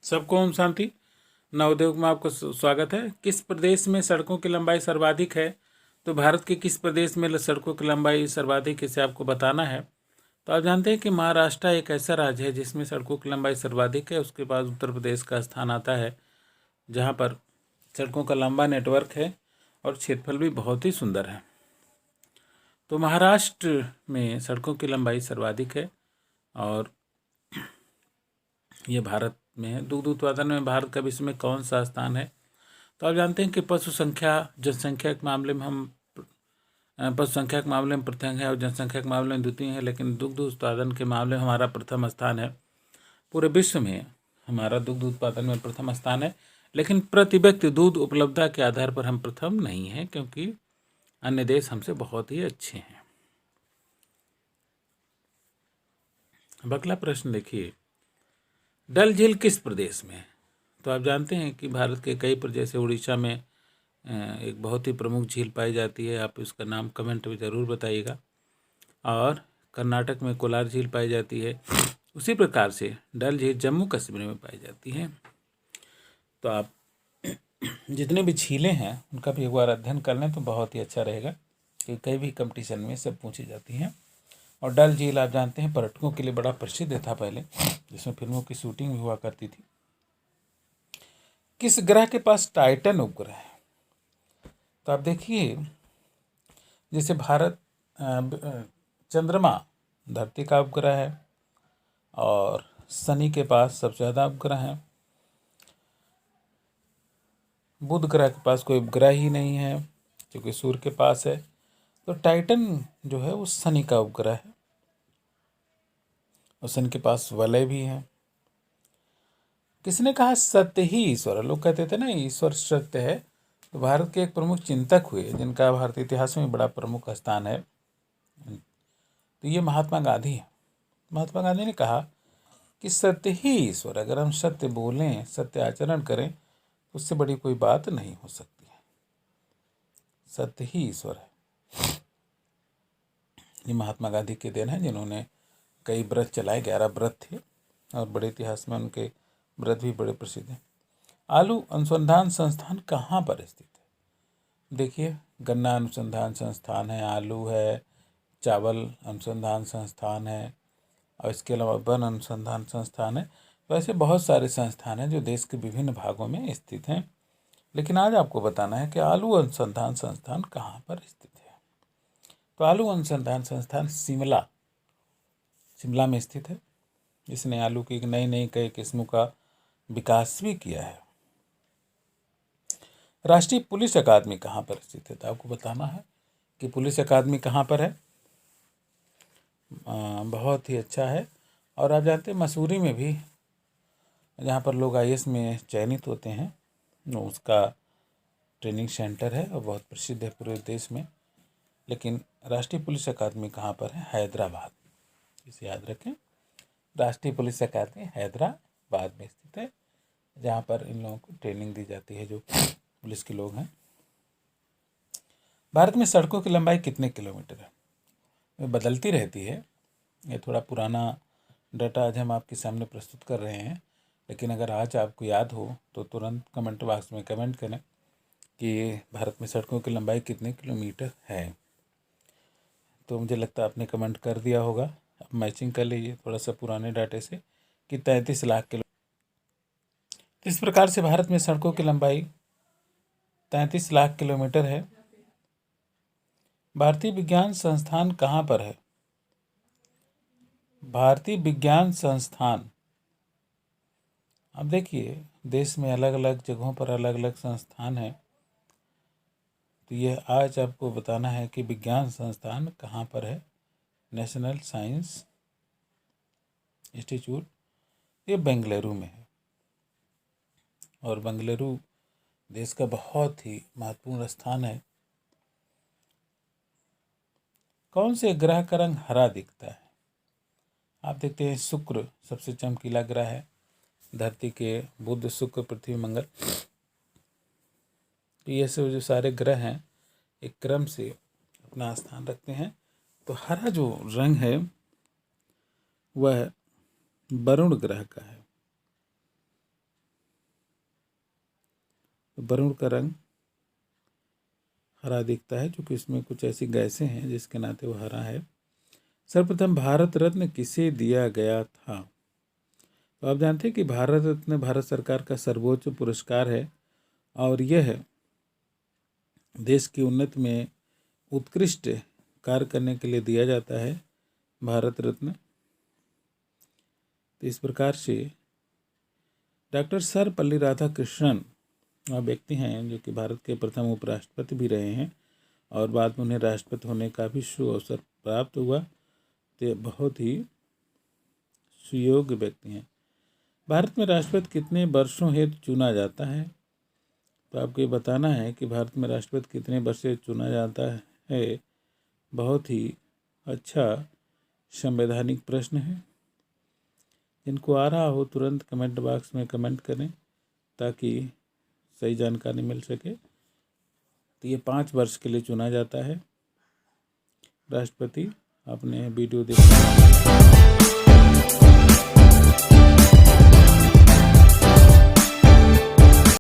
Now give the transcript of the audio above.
सबको ओम शांति। नवोदय में आपका स्वागत है। किस प्रदेश में सड़कों की लंबाई सर्वाधिक है? तो भारत के किस प्रदेश में सड़कों की लंबाई सर्वाधिक है, इसे आपको बताना है। तो आप जानते हैं कि महाराष्ट्र एक ऐसा राज्य है जिसमें सड़कों की लंबाई सर्वाधिक है। उसके बाद उत्तर प्रदेश का स्थान आता है, जहाँ पर सड़कों का लंबा नेटवर्क है और क्षेत्रफल भी बहुत ही सुंदर है। तो महाराष्ट्र में सड़कों की लंबाई सर्वाधिक है और ये भारत में है। दुग्ध उत्पादन में भारत का विश्व में कौन सा स्थान है? तो आप जानते हैं कि जनसंख्या के मामले में हम पशु संख्या के मामले में प्रथम है और जनसंख्या के मामले में द्वितीय है, लेकिन दुग्ध उत्पादन के मामले में हमारा प्रथम स्थान है। पूरे विश्व में हमारा दुग्ध उत्पादन में प्रथम स्थान है, लेकिन प्रति व्यक्ति दूध उपलब्धता के आधार पर हम प्रथम नहीं हैं, क्योंकि अन्य देश हमसे बहुत ही अच्छे हैं। अब अगला प्रश्न देखिए, डल झील किस प्रदेश में है? तो आप जानते हैं कि भारत के कई प्रदेश, जैसे उड़ीसा में एक बहुत ही प्रमुख झील पाई जाती है। आप इसका नाम कमेंट में ज़रूर बताइएगा। और कर्नाटक में कोलार झील पाई जाती है। उसी प्रकार से डल झील जम्मू कश्मीर में पाई जाती है। तो आप जितने भी झीलें हैं उनका भी एक बार अध्ययन कर लें तो बहुत ही अच्छा रहेगा, क्योंकि कई भी कंपटीशन में सब पूछी जाती हैं। और डल झील आप जानते हैं पर्यटकों के लिए बड़ा प्रसिद्ध था पहले, जिसमें फिल्मों की शूटिंग भी हुआ करती थी। किस ग्रह के पास टाइटन उपग्रह है? तो आप देखिए, जैसे भारत चंद्रमा धरती का उपग्रह है और शनि के पास सबसे ज़्यादा उपग्रह हैं। बुध ग्रह के पास कोई उपग्रह ही नहीं है, क्योंकि सूर्य के पास है। तो टाइटन जो है वो शनि का उपग्रह है और शनि के पास वलय भी है। किसने कहा सत्य ही ईश्वर? लोग कहते थे ना ईश्वर सत्य है। तो भारत के एक प्रमुख चिंतक हुए जिनका भारतीय इतिहास में बड़ा प्रमुख स्थान है, तो ये महात्मा गांधी है। महात्मा गांधी ने कहा कि सत्य ही ईश्वर। अगर हम सत्य बोलें, सत्य आचरण करें, तो उससे बड़ी कोई बात नहीं हो सकती है। सत्य ही ईश्वर है। ये महात्मा गांधी के देन है, जिन्होंने कई व्रत चलाए। 11 व्रत थे और बड़े इतिहास में उनके व्रत भी बड़े प्रसिद्ध हैं। आलू अनुसंधान संस्थान कहाँ पर स्थित है? देखिए, गन्ना अनुसंधान संस्थान है, आलू है, चावल अनुसंधान संस्थान है और इसके अलावा वन अनुसंधान संस्थान है। तो ऐसे बहुत सारे संस्थान हैं जो देश के विभिन्न भागों में स्थित हैं, लेकिन आज आपको बताना है कि आलू अनुसंधान संस्थान कहाँ पर स्थित है। तो आलू अनुसंधान संस्थान शिमला में स्थित है, जिसने आलू की नई कई किस्मों का विकास भी किया है। राष्ट्रीय पुलिस अकादमी कहाँ पर स्थित है? तो आपको बताना है कि पुलिस अकादमी कहाँ पर है। बहुत ही अच्छा है। और आप जानते हैं मसूरी में भी, जहाँ पर लोग IAS में चयनित होते हैं, उसका ट्रेनिंग सेंटर है और बहुत प्रसिद्ध है पूरे देश में। लेकिन राष्ट्रीय पुलिस अकादमी कहाँ पर है? हैदराबाद। इसे याद रखें, राष्ट्रीय पुलिस अकादमी हैदराबाद में स्थित है, जहाँ पर इन लोगों को ट्रेनिंग दी जाती है जो पुलिस के लोग हैं। भारत में सड़कों की लंबाई कितने किलोमीटर है? ये बदलती रहती है। ये थोड़ा पुराना डाटा आज हम आपके सामने प्रस्तुत कर रहे हैं, लेकिन अगर आज आपको याद हो तो तुरंत कमेंट बॉक्स में कमेंट करें कि भारत में सड़कों की लंबाई कितने किलोमीटर है। तो मुझे लगता है आपने कमेंट कर दिया होगा। अब मैचिंग कर लीजिए थोड़ा सा पुराने डाटे से कि 33 लाख किलो। इस प्रकार से भारत में सड़कों की लंबाई 33 लाख किलोमीटर है। भारतीय विज्ञान संस्थान कहाँ पर है? भारतीय विज्ञान संस्थान, अब देखिए देश में अलग अलग जगहों पर अलग अलग संस्थान हैं, तो यह आज आपको बताना है कि विज्ञान संस्थान कहाँ पर है। नेशनल साइंस इंस्टीट्यूट, ये बेंगलुरु में है और बेंगलुरु देश का बहुत ही महत्वपूर्ण स्थान है। कौन से ग्रह का रंग हरा दिखता है? आप देखते हैं शुक्र सबसे चमकीला ग्रह है। धरती के बुध, शुक्र, पृथ्वी, मंगल, तो ये सब जो सारे ग्रह हैं एक क्रम से अपना स्थान रखते हैं। तो हरा जो रंग है वह वरुण ग्रह का है। तो वरुण का रंग हरा दिखता है, क्योंकि इसमें कुछ ऐसी गैसें हैं जिसके नाते वो हरा है। सर्वप्रथम भारत रत्न किसे दिया गया था? तो आप जानते हैं कि भारत रत्न भारत सरकार का सर्वोच्च पुरस्कार है और यह देश की उन्नति में उत्कृष्ट कार्य करने के लिए दिया जाता है, भारत रत्न। तो इस प्रकार से डॉक्टर सर्वपल्ली राधाकृष्णन व्यक्ति हैं जो कि भारत के प्रथम उपराष्ट्रपति भी रहे हैं और बाद में उन्हें राष्ट्रपति होने का भी सुअवसर प्राप्त हुआ। तो बहुत ही सुयोग्य व्यक्ति हैं। भारत में राष्ट्रपति कितने वर्षों हेतु चुना जाता है? तो आपको ये बताना है कि भारत में राष्ट्रपति कितने वर्ष से चुना जाता है। बहुत ही अच्छा संवैधानिक प्रश्न है। जिनको आ रहा हो तुरंत कमेंट बॉक्स में कमेंट करें ताकि सही जानकारी मिल सके। तो ये 5 वर्ष के लिए चुना जाता है राष्ट्रपति। आपने वीडियो देखा।